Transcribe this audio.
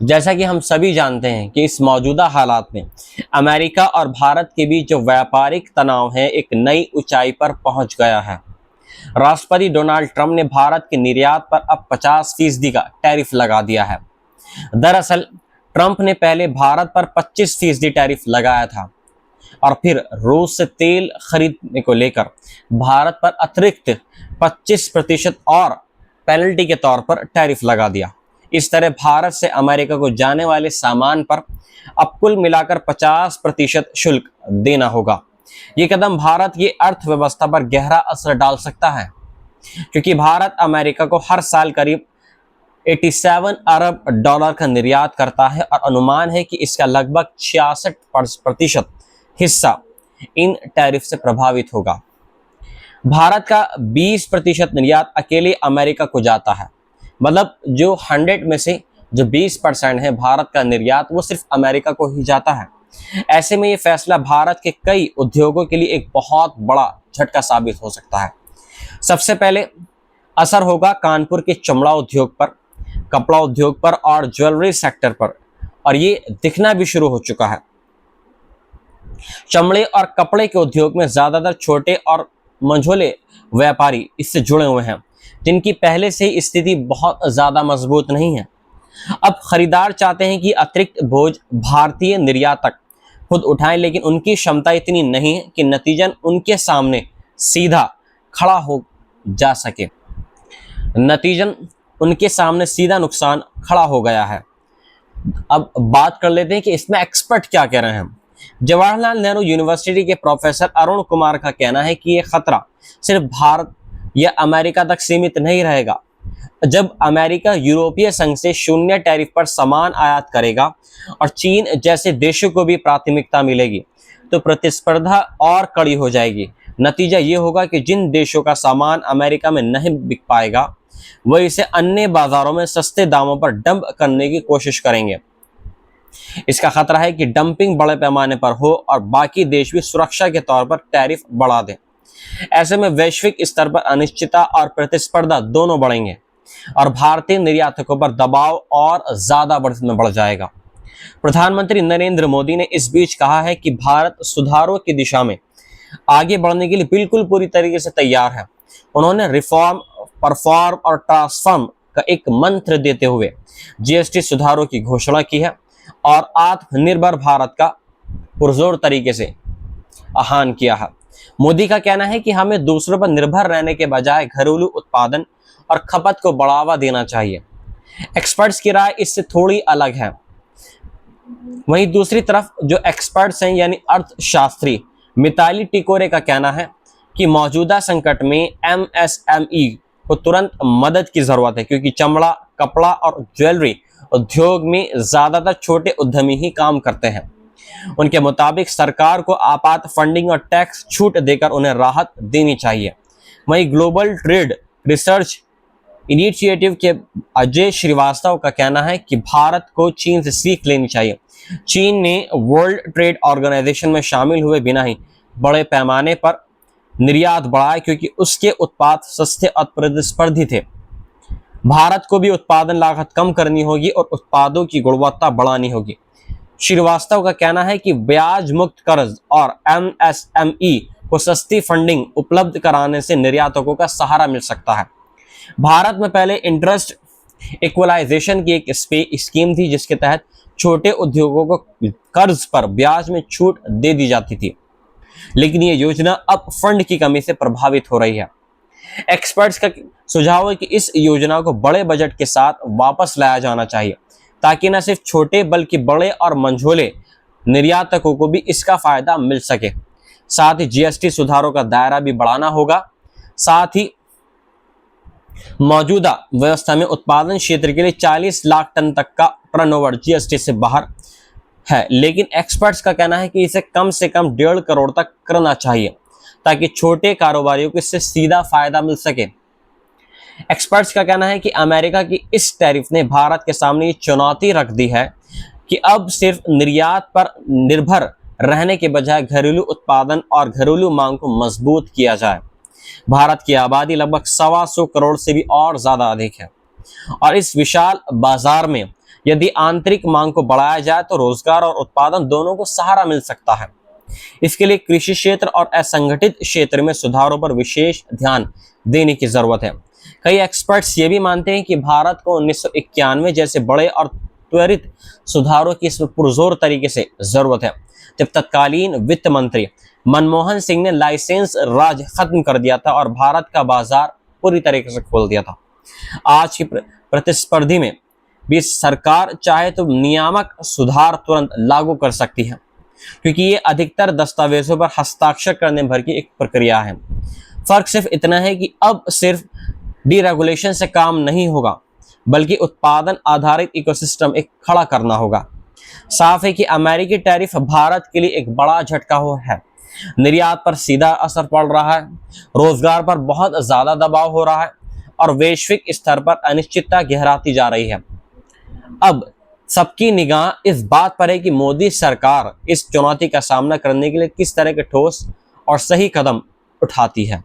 जैसा कि हम सभी जानते हैं कि इस मौजूदा हालात में अमेरिका और भारत के बीच जो व्यापारिक तनाव है एक नई ऊंचाई पर पहुंच गया है। राष्ट्रपति डोनाल्ड ट्रंप ने भारत के निर्यात पर अब 50% का टैरिफ लगा दिया है। दरअसल ट्रंप ने पहले भारत पर 25% टैरिफ लगाया था और फिर रूस से तेल खरीदने को लेकर भारत पर अतिरिक्त 25% और पेनल्टी के तौर पर टैरिफ लगा दिया। इस तरह भारत से अमेरिका को जाने वाले सामान पर अब कुल मिलाकर 50% शुल्क देना होगा। ये कदम भारत की अर्थव्यवस्था पर गहरा असर डाल सकता है, क्योंकि भारत अमेरिका को हर साल करीब 87 अरब डॉलर का निर्यात करता है और अनुमान है कि इसका लगभग 66% हिस्सा इन टैरिफ से प्रभावित होगा। भारत का 20% निर्यात अकेले अमेरिका को जाता है, मतलब जो 100 में से जो 20% है भारत का निर्यात वो सिर्फ अमेरिका को ही जाता है। ऐसे में ये फैसला भारत के कई उद्योगों के लिए एक बहुत बड़ा झटका साबित हो सकता है। सबसे पहले असर होगा कानपुर के चमड़ा उद्योग पर, कपड़ा उद्योग पर और ज्वेलरी सेक्टर पर, और ये दिखना भी शुरू हो चुका है। चमड़े और कपड़े के उद्योग में ज्यादातर छोटे और मंझोले व्यापारी इससे जुड़े हुए हैं, जिनकी पहले से ही स्थिति बहुत ज्यादा मजबूत नहीं है। अब खरीदार चाहते हैं कि अतिरिक्त बोझ भारतीय निर्यातक खुद उठाएं, लेकिन उनकी क्षमता इतनी नहीं है कि नतीजन उनके सामने सीधा खड़ा हो जा सके। नतीजन उनके सामने सीधा नुकसान खड़ा हो गया है। अब बात कर लेते हैं कि इसमें एक्सपर्ट क्या कह रहे हैं। जवाहरलाल नेहरू यूनिवर्सिटी के प्रोफेसर अरुण कुमार का कहना है कि यह खतरा सिर्फ भारत या अमेरिका तक सीमित नहीं रहेगा। जब अमेरिका यूरोपीय संघ से शून्य टैरिफ पर सामान आयात करेगा और चीन जैसे देशों को भी प्राथमिकता मिलेगी, तो प्रतिस्पर्धा और कड़ी हो जाएगी। नतीजा ये होगा कि जिन देशों का सामान अमेरिका में नहीं बिक पाएगा, वह इसे अन्य बाजारों में सस्ते दामों पर डंप करने की कोशिश करेंगे। इसका खतरा है कि डंपिंग बड़े पैमाने पर हो और बाकी देश भी सुरक्षा के तौर पर टैरिफ बढ़ा दें। ऐसे में वैश्विक स्तर पर अनिश्चितता और प्रतिस्पर्धा दोनों बढ़ेंगे और भारतीय निर्यातकों पर दबाव और ज्यादा बढ़ जाएगा। प्रधानमंत्री नरेंद्र मोदी ने इस बीच कहा है कि भारत सुधारों की दिशा में आगे बढ़ने के लिए बिल्कुल पूरी तरीके से तैयार है। उन्होंने रिफॉर्म, परफॉर्म और ट्रांसफॉर्म का एक मंत्र देते हुए जीएसटी सुधारों की घोषणा की है और आत्मनिर्भर भारत का पुरजोर तरीके से आह्वान किया है। मोदी का कहना है कि हमें दूसरों पर निर्भर रहने के बजाय घरेलू उत्पादन और खपत को बढ़ावा देना चाहिए। एक्सपर्ट्स की राय इससे थोड़ी अलग है। वहीं दूसरी तरफ जो एक्सपर्ट्स हैं यानी अर्थशास्त्री मिताली टिकोरे का कहना है कि मौजूदा संकट में एमएसएमई को तुरंत मदद की जरूरत है, क्योंकि चमड़ा, कपड़ा और ज्वेलरी उद्योग में ज्यादातर छोटे उद्यमी ही काम करते हैं। उनके मुताबिक सरकार को आपात फंडिंग और टैक्स छूट देकर उन्हें राहत देनी चाहिए। वहीं ग्लोबल ट्रेड रिसर्च इनिशिएटिव के अजय श्रीवास्तव का कहना है कि भारत को चीन से सीख लेनी चाहिए। चीन ने वर्ल्ड ट्रेड ऑर्गेनाइजेशन में शामिल हुए बिना ही बड़े पैमाने पर निर्यात बढ़ाया, क्योंकि उसके उत्पाद सस्ते और प्रतिस्पर्धी थे। भारत को भी उत्पादन लागत कम करनी होगी और उत्पादों की गुणवत्ता बढ़ानी होगी। श्रीवास्तव का कहना है कि ब्याज मुक्त कर्ज और एमएसएमई को सस्ती फंडिंग उपलब्ध कराने से निर्यातकों का सहारा मिल सकता है। भारत में पहले इंटरेस्ट इक्वलाइजेशन की एक स्कीम थी, जिसके तहत छोटे उद्योगों को कर्ज पर ब्याज में छूट दे दी जाती थी, लेकिन ये योजना अब फंड की कमी से प्रभावित हो रही है। एक्सपर्ट्स का सुझाव है कि इस योजना को बड़े बजट के साथ वापस लाया जाना चाहिए, ताकि न सिर्फ छोटे बल्कि बड़े और मंझोले निर्यातकों को भी इसका फायदा मिल सके। साथ ही जीएसटी सुधारों का दायरा भी बढ़ाना होगा। साथ ही मौजूदा व्यवस्था में उत्पादन क्षेत्र के लिए 40 लाख टन तक का टर्नओवर जीएसटी से बाहर है, लेकिन एक्सपर्ट्स का कहना है कि इसे कम से कम 1.5 करोड़ तक करना चाहिए, ताकि छोटे कारोबारियों को इससे सीधा फायदा मिल सके। एक्सपर्ट्स का कहना है कि अमेरिका की इस टैरिफ ने भारत के सामने ये चुनौती रख दी है कि अब सिर्फ निर्यात पर निर्भर रहने के बजाय घरेलू उत्पादन और घरेलू मांग को मजबूत किया जाए। भारत की आबादी लगभग 125 करोड़ से भी और ज्यादा अधिक है और इस विशाल बाजार में यदि आंतरिक मांग को बढ़ाया जाए तो रोजगार और उत्पादन दोनों को सहारा मिल सकता है। इसके लिए कृषि क्षेत्र और असंगठित क्षेत्र में सुधारों पर विशेष ध्यान देने की जरूरत है। कई एक्सपर्ट्स ये भी मानते हैं कि भारत को 1991 जैसे बड़े और त्वरित सुधारों की इसमें पुरजोर तरीके से जरूरत है, जब तत्कालीन वित्त मंत्री मनमोहन सिंह ने लाइसेंस राज खत्म कर दिया था और भारत का बाजार पूरी तरीके से खोल दिया था। आज की प्रतिस्पर्धी में भी सरकार चाहे तो नियामक सुधार तुरंत लागू कर सकती है, क्योंकि ये अधिकतर दस्तावेजों पर हस्ताक्षर करने भर की एक प्रक्रिया है। फर्क सिर्फ इतना है कि अब सिर्फ डीरेगुलेशन से काम नहीं होगा, बल्कि उत्पादन आधारित इकोसिस्टम एक खड़ा करना होगा। साफ है कि अमेरिकी टैरिफ भारत के लिए एक बड़ा झटका है। निर्यात पर सीधा असर पड़ रहा है, रोजगार पर बहुत ज्यादा दबाव हो रहा है और वैश्विक स्तर पर अनिश्चितता गहराती जा रही है। अब सबकी निगाह इस बात पर है कि मोदी सरकार इस चुनौती का सामना करने के लिए किस तरह के ठोस और सही कदम उठाती है।